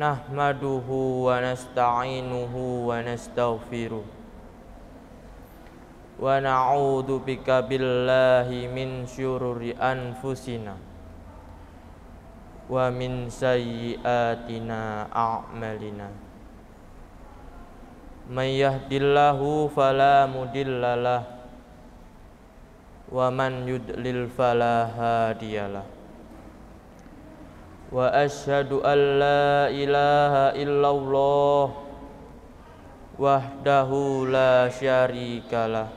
Nahmaduhu wa nasta'inuhu wa nastaghfiruh wa na'udzu bika billahi min syururi anfusina wa min sayyiatina a'malina. May yahdillahu fala mudhillalah wa man yudlil fala hadiyalah. Wa asyhadu an la ilaha illallah wahdahu la syarikalah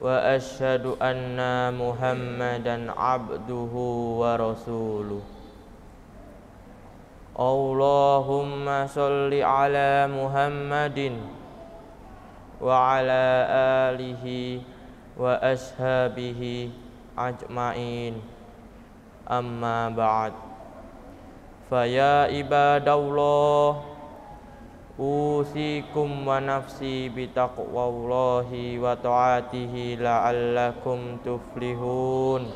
wa asyhadu anna Muhammadan abduhu wa rasuluh. Allahumma sholli ala Muhammadin wa ala alihi wa ashabihi ajmain. Amma ba'd. Faya ibadallah, usikum wa nafsi bitaqwallahi wa ta'atihi la'allakum tuflihun.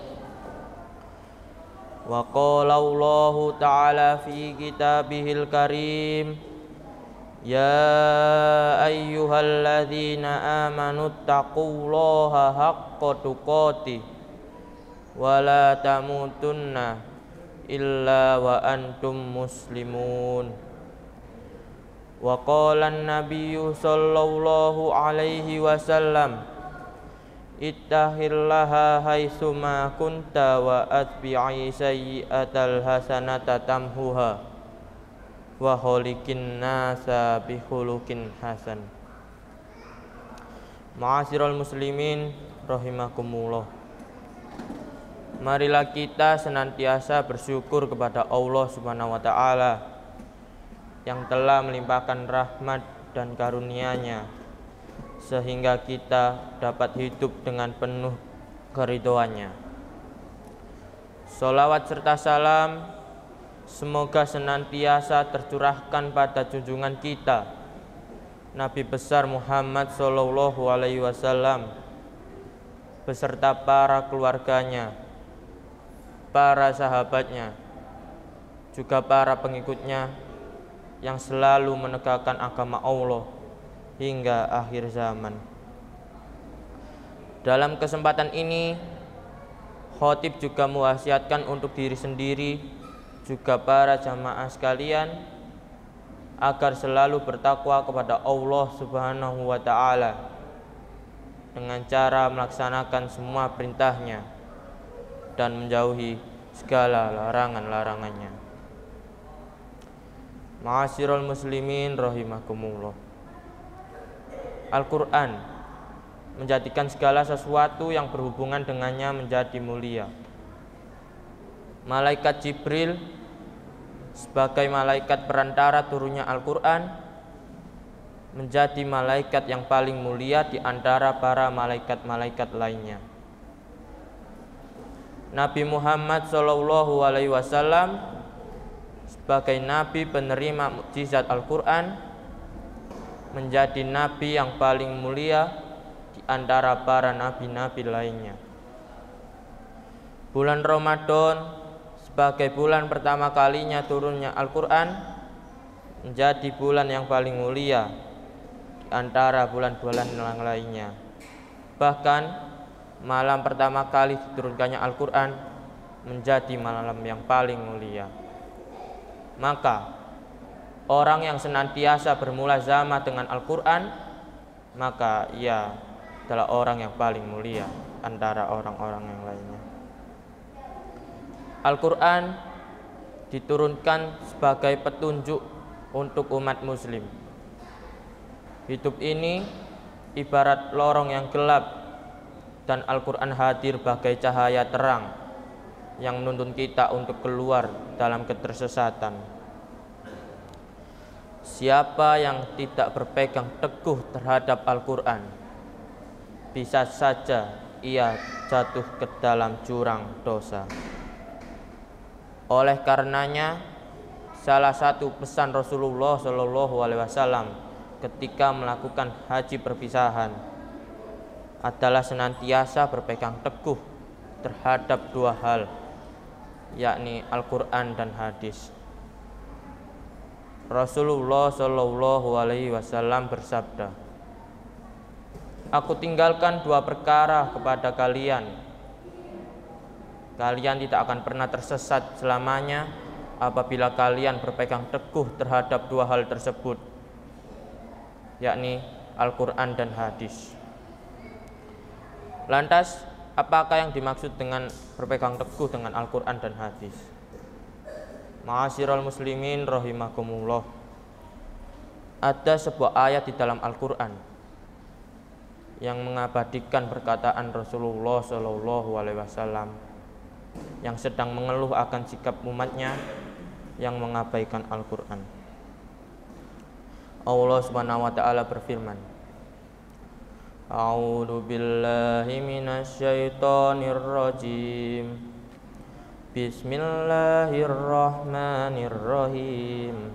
Wa qala Allahu ta'ala fi kitabihil karim, ya ayyuhalladzina amanu taqullaha haqqa tuqatih wa la tamutunna illa wa antum muslimun. Wa qala an-nabiyyu sallallahu alaihi wasallam, ittaqillaha haitsuma kunta wa atbi'i sayyi'atal hasanata tamhuha wa khaliqin nasa bi khuluqin hasan. Ma'asyiral muslimin rahimakumullah. Marilah kita senantiasa bersyukur kepada Allah Subhanahu wa taala yang telah melimpahkan rahmat dan karunia-Nya sehingga kita dapat hidup dengan penuh keridhoannya. Sholawat serta salam semoga senantiasa tercurahkan pada junjungan kita Nabi besar Muhammad sallallahu alaihi wasallam beserta para keluarganya, para sahabatnya, juga para pengikutnya yang selalu menegakkan agama Allah hingga akhir zaman. Dalam kesempatan ini, khotib juga mewasiatkan untuk diri sendiri, juga para jamaah sekalian, agar selalu bertakwa kepada Allah Subhanahu wa ta'ala dengan cara melaksanakan semua perintahnya dan menjauhi segala larangan-larangannya. Ma'asyiral muslimin rahimakumullah. Al-Quran menjadikan segala sesuatu yang berhubungan dengannya menjadi mulia. Malaikat Jibril sebagai malaikat perantara turunnya Al-Quran menjadi malaikat yang paling mulia di antara para malaikat-malaikat lainnya. Nabi Muhammad sallallahu alaihi wasallam sebagai nabi penerima mukjizat Al-Quran menjadi nabi yang paling mulia di antara para nabi-nabi lainnya. Bulan Ramadan sebagai bulan pertama kalinya turunnya Al-Quran menjadi bulan yang paling mulia di antara bulan-bulan yang lainnya. Bahkan malam pertama kali diturunkannya Al-Quran menjadi malam yang paling mulia. Maka orang yang senantiasa bermulazamah dengan Al-Quran, maka ia adalah orang yang paling mulia antara orang-orang yang lainnya. Al-Quran diturunkan sebagai petunjuk untuk umat muslim. Hidup ini ibarat lorong yang gelap, dan Al-Quran hadir bagai cahaya terang yang menuntun kita untuk keluar dalam ketersesatan. Siapa yang tidak berpegang teguh terhadap Al-Quran, bisa saja ia jatuh ke dalam jurang dosa. Oleh karenanya, salah satu pesan Rasulullah SAW ketika melakukan haji perpisahan adalah senantiasa berpegang teguh terhadap dua hal, yakni Al-Quran dan hadis. Rasulullah Shallallahu Alaihi Wasallam bersabda, "Aku tinggalkan dua perkara kepada kalian. Kalian tidak akan pernah tersesat selamanya apabila kalian berpegang teguh terhadap dua hal tersebut, yakni Al-Quran dan hadis." Lantas, apakah yang dimaksud dengan berpegang teguh dengan Al-Quran dan hadis? Ma'asyiral muslimin rahimakumullah. Ada sebuah ayat di dalam Al-Quran yang mengabadikan perkataan Rasulullah Shallallahu Alaihi Wasallam yang sedang mengeluh akan sikap umatnya yang mengabaikan Al-Quran. Allah Subhanahu wa taala berfirman, A'udzu billahi minasyaitonir rajim. Bismillahirrahmanirrahim.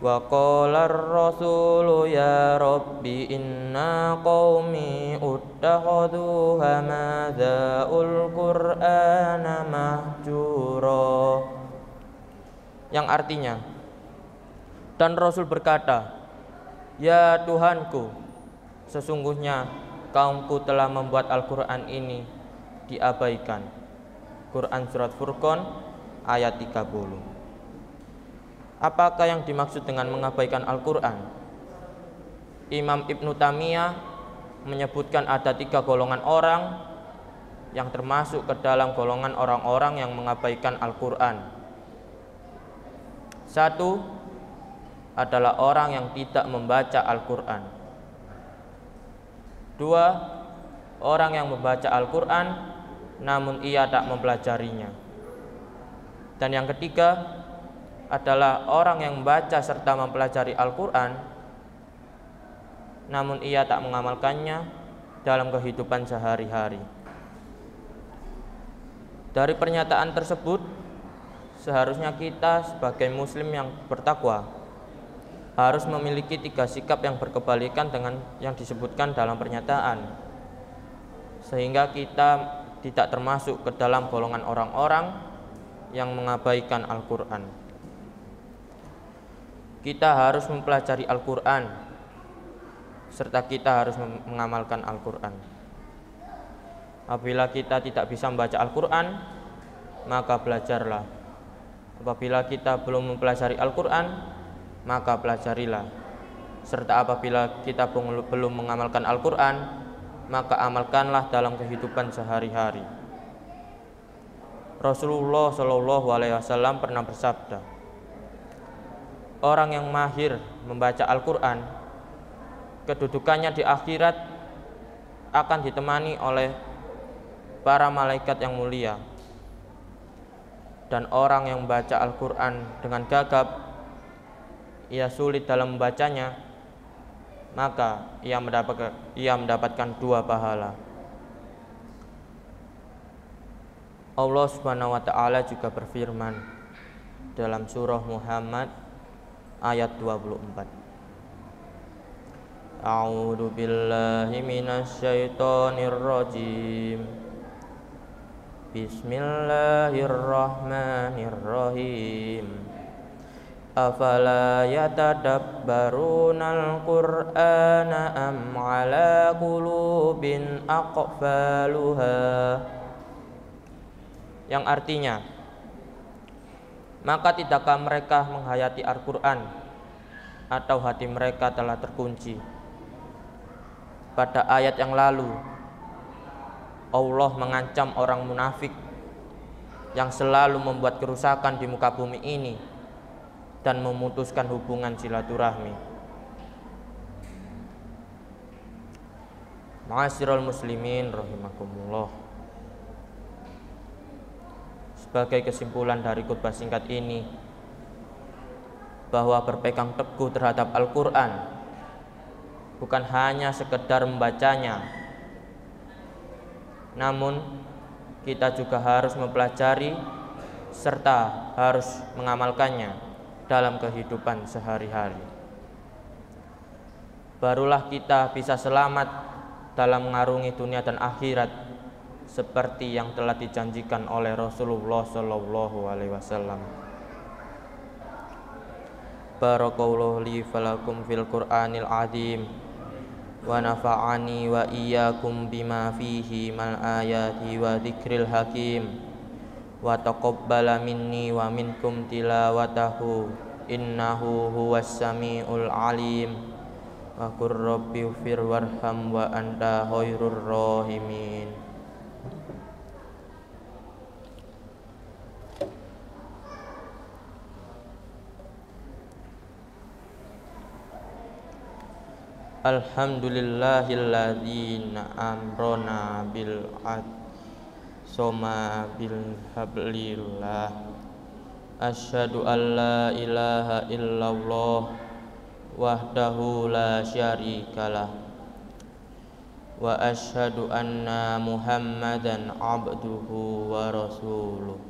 Wa qala ar-rasulu ya rabbi inna qaumi uttakhadhu hadha'ul qur'ana mahjura. Yang artinya, dan Rasul berkata, "Ya Tuhanku, sesungguhnya kaumku telah membuat Al-Quran ini diabaikan." Quran Surat Furqan ayat 30. Apakah yang dimaksud dengan mengabaikan Al-Quran? Imam Ibnu Taimiyah menyebutkan ada 3 golongan orang yang termasuk ke dalam golongan orang-orang yang mengabaikan Al-Quran. 1 adalah orang yang tidak membaca Al-Quran. 2 orang yang membaca Al-Quran namun ia tak mempelajarinya. Dan yang ketiga adalah orang yang membaca serta mempelajari Al-Quran namun ia tak mengamalkannya dalam kehidupan sehari-hari. Dari pernyataan tersebut, seharusnya kita sebagai muslim yang bertakwa harus memiliki 3 sikap yang berkebalikan dengan yang disebutkan dalam pernyataan, sehingga kita tidak termasuk ke dalam golongan orang-orang yang mengabaikan Al-Quran. Kita harus mempelajari Al-Quran serta kita harus mengamalkan Al-Quran. Apabila kita tidak bisa membaca Al-Quran, maka belajarlah. Apabila kita belum mempelajari Al-Quran, maka pelajarilah. Serta apabila kita belum mengamalkan Al-Quran, maka amalkanlah dalam kehidupan sehari-hari. Rasulullah Shallallahu Alaihi Wasallam pernah bersabda, orang yang mahir membaca Al-Quran, kedudukannya di akhirat akan ditemani oleh para malaikat yang mulia. Dan orang yang membaca Al-Quran dengan gagap, ia sulit dalam membacanya, maka ia mendapatkan 2 pahala. Allah Subhanahu wa taala juga berfirman dalam surah Muhammad ayat 24. A'udzu billahi minasyaitonir rajim. Bismillahirrahmanirrahim. Afala yatadabbarunal Qur'ana am ala qulubin aqfaluha. Yang artinya, maka tidakkah mereka menghayati Al-Quran atau hati mereka telah terkunci? Pada ayat yang lalu, Allah mengancam orang munafik yang selalu membuat kerusakan di muka bumi ini dan memutuskan hubungan silaturahmi. Ma'asyiral muslimin rahimakumullah. Sebagai kesimpulan dari khutbah singkat ini, bahwa berpegang teguh terhadap Al-Quran bukan hanya sekedar membacanya, namun kita juga harus mempelajari serta harus mengamalkannya dalam kehidupan sehari-hari. Barulah kita bisa selamat dalam mengarungi dunia dan akhirat seperti yang telah dijanjikan oleh Rasulullah Shallallahu Alaihi Wasallam. Barakallahu li falakum fil Qur'anil azim wa nafa'ani wa iyyakum bima fihi mal ayati wa dzikril hakim wa taqabbala minni wa minkum tilawatahu innahu huwas samiul alim wa qur rabbi ighfir warham wa anta khairur rahimin. Alhamdulillahilladzi amrona bil soma bil hablillah. Asyhadu an la ilaha illallah wahdahu la syarikalah wa asyhadu anna Muhammadan abduhu wa rasuluh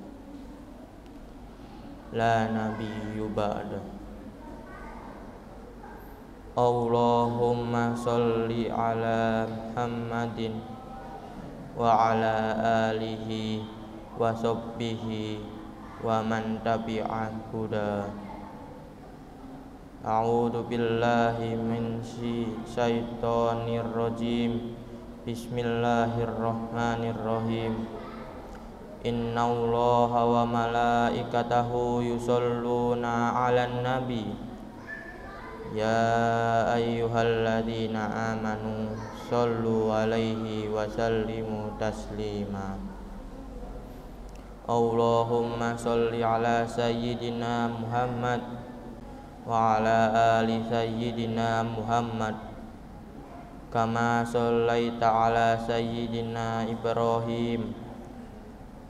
la nabiyyu ba'da. Allahumma sholli ala Muhammadin wa ala alihi wa sahbihi wa man tabi'ah huda. A'udzu billahi min syaitonir rajim. Bismillahirrahmanirrahim. Innallaha wa malaikatahu yusholluna 'alan nabi. Ya ayyuhalladzina amanu shollu alaihi wa sallimu taslima. Allahumma sholli ala sayyidina Muhammad wa ala ali sayyidina Muhammad kama shollaita ala sayyidina Ibrahim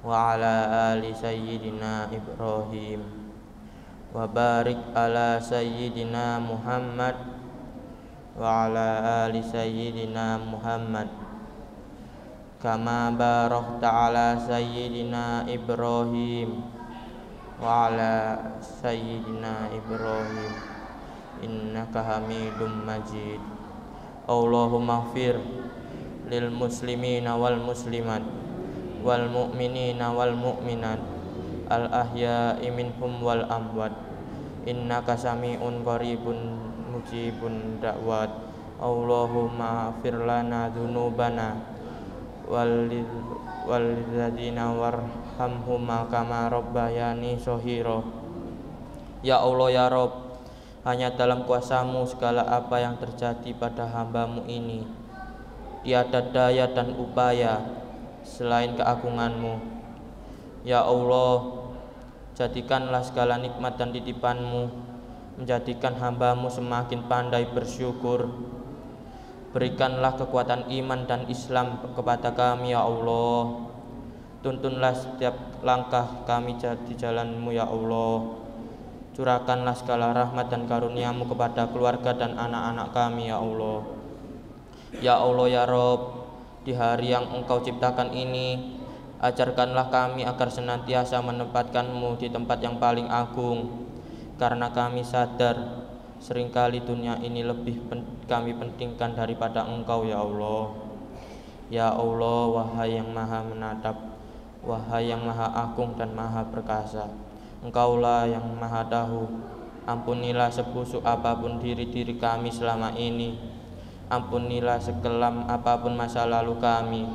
wa ala ali sayyidina Ibrahim wa barik ala sayyidina Muhammad wa ala ali sayyidina Muhammad kama barakta ala sayyidina Ibrahim wa ala sayyidina Ibrahim innaka Hamidum Majid. Allahumma ighfir lil muslimina wal muslimat wal mu'minina wal mu'minat al ahya'i minhum wal amwat innaka sami'un qaribun mujibun da'wat. Allahumma ighfir lana dzunubana walladzina warhamhuma kama rabbayani shaghira. Ya Allah ya Rabb, hanya dalam kuasamu segala apa yang terjadi pada hambamu ini. Tiada daya dan upaya selain keagunganmu. Ya Allah, jadikanlah segala nikmat dan titipanmu menjadikan hambamu semakin pandai bersyukur. Berikanlah kekuatan iman dan Islam kepada kami ya Allah. Tuntunlah setiap langkah kami di jalanmu ya Allah. Curahkanlah segala rahmat dan karuniamu kepada keluarga dan anak-anak kami ya Allah. Ya Allah ya Rabb, di hari yang Engkau ciptakan ini, ajarkanlah kami agar senantiasa menempatkan-Mu di tempat yang paling agung. Karena kami sadar seringkali dunia ini lebih kami pentingkan daripada Engkau ya Allah. Ya Allah, wahai yang maha menatap, wahai yang maha agung dan maha perkasa, Engkaulah yang maha tahu. Ampunilah sebusuk apapun diri kami selama ini. Ampunilah sekelam apapun masa lalu kami.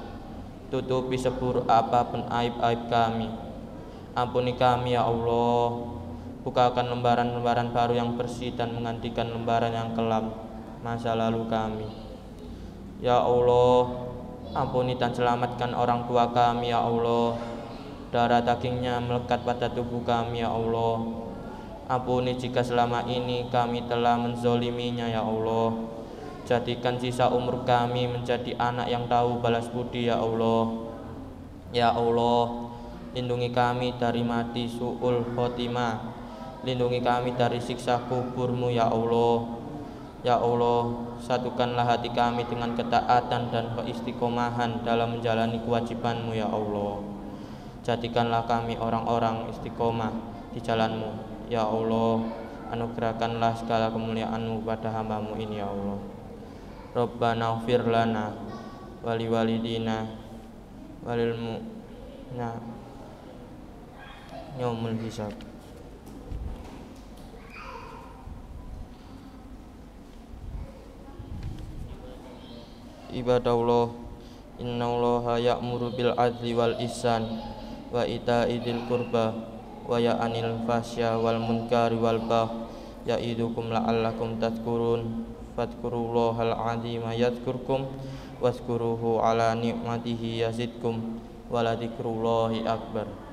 Tutupi seburuk apapun aib-aib kami. Ampuni kami ya Allah. Bukakan lembaran-lembaran baru yang bersih dan menggantikan lembaran yang kelam masa lalu kami. Ya Allah, ampuni dan selamatkan orang tua kami ya Allah. Darah dagingnya melekat pada tubuh kami ya Allah. Ampuni jika selama ini kami telah menzoliminya ya Allah. Jadikan sisa umur kami menjadi anak yang tahu balas budi ya Allah. Ya Allah, lindungi kami dari mati su'ul khotimah. Lindungi kami dari siksa kuburmu ya Allah. Ya Allah, satukanlah hati kami dengan ketaatan dan keistiqomahan dalam menjalani kewajibanmu ya Allah. Jadikanlah kami orang-orang istiqomah di jalanmu ya Allah. Anugerahkanlah segala kemuliaanmu pada hambamu ini ya Allah. Rabbana ighfir lana wali walidina walil mu'minina yaumul hisab. ibadallah innallaha ya'muru bil adli wal ihsan wa ita'i dzil qurba wa ya'anil fahsya wal munkari wal baghi ya'idukum la'allakum tadhkurun fadhkurullahal 'azima yadhkurkum wazkuruhu ala ni'matihi yazidkum wa la dzikrullahi akbar.